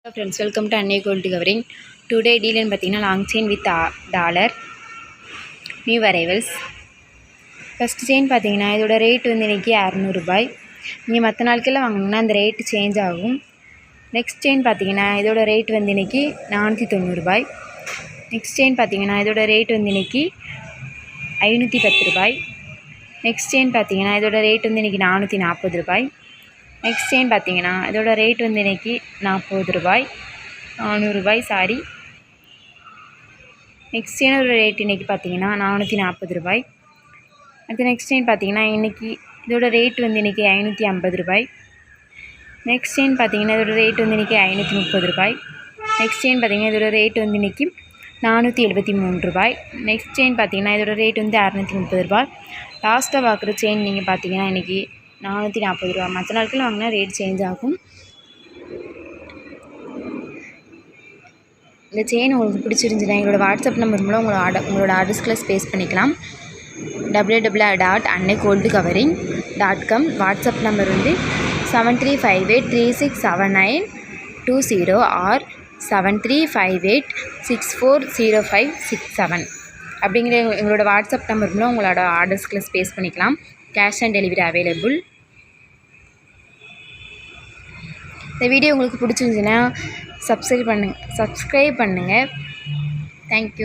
Hello friends, welcome to Annai Gold Covering. Today deal in பார்த்தீங்கன்னா long chain with dollar new arrivals. First chain பார்த்தீங்கன்னா இதோட rate வந்து இன்றைக்கி 600 ரூபாய். நீங்கள் மற்ற நாட்களில் வாங்கினீங்கன்னா அந்த ரேட் சேஞ்ச் ஆகும். நெக்ஸ்ட் செயின் பார்த்தீங்கன்னா இதோட ரேட் வந்து இன்றைக்கி 490 ரூபாய். நெக்ஸ்ட் செயின் பார்த்தீங்கன்னா இதோட ரேட் வந்து இன்றைக்கி 510 ரூபாய். நெக்ஸ்ட் செயின் பார்த்தீங்கன்னா இதோட ரேட் வந்து இன்றைக்கி 440 ரூபாய். நெக்ஸ்ட் செயின் பார்த்தீங்கன்னா இதோட ரேட் வந்து இன்றைக்கி 40 ரூபாய் 400 ரூபாய் சாரி. நெக்ஸ்ட் செயினோட ரேட் இன்றைக்கி பார்த்தீங்கன்னா 440 ரூபாய். அடுத்து நெக்ஸ்ட் செயின் பார்த்தீங்கன்னா இன்றைக்கி இதோட ரேட் வந்து இன்றைக்கி 550 ரூபாய். நெக்ஸ்ட் செயின் பார்த்தீங்கன்னா இதோட ரேட் வந்து இன்றைக்கி 530 ரூபாய். நெக்ஸ்ட் செயின் பார்த்தீங்கன்னா இதோட ரேட் வந்து இன்றைக்கி 473 ரூபாய். நெக்ஸ்ட் செயின் பார்த்தீங்கன்னா இதோட ரேட் வந்து 630 ரூபாய். லாஸ்ட்டாக பார்க்குற செயின் நீங்கள் பார்த்தீங்கன்னா இன்றைக்கி 440 ரூபா. மற்ற நாட்கள் வாங்கினா ரேட் சேஞ்ச் ஆகும். இந்த செயின் உங்களுக்கு பிடிச்சிருந்துச்சுன்னா எங்களோட வாட்ஸ்அப் நம்பர் மூலம் உங்களோட ஆர்டர்ஸ்களை ஸ்பேஸ் பண்ணிக்கலாம். www.annaigoldcovering.com. வாட்ஸ்அப் நம்பர் வந்து 7358367920 ஆர் 7358640567 அப்படிங்கிற எங்களோட வாட்ஸ்அப் நம்பர் மூலம் உங்களோட ஆர்டர்ஸ்களை ஸ்பேஸ் பண்ணிக்கலாம். Cash on delivery available. இந்த வீடியோ உங்களுக்கு பிடிச்சிருந்துச்சுன்னா சப்ஸ்கிரைப் பண்ணுங்கள். தேங்க்யூ.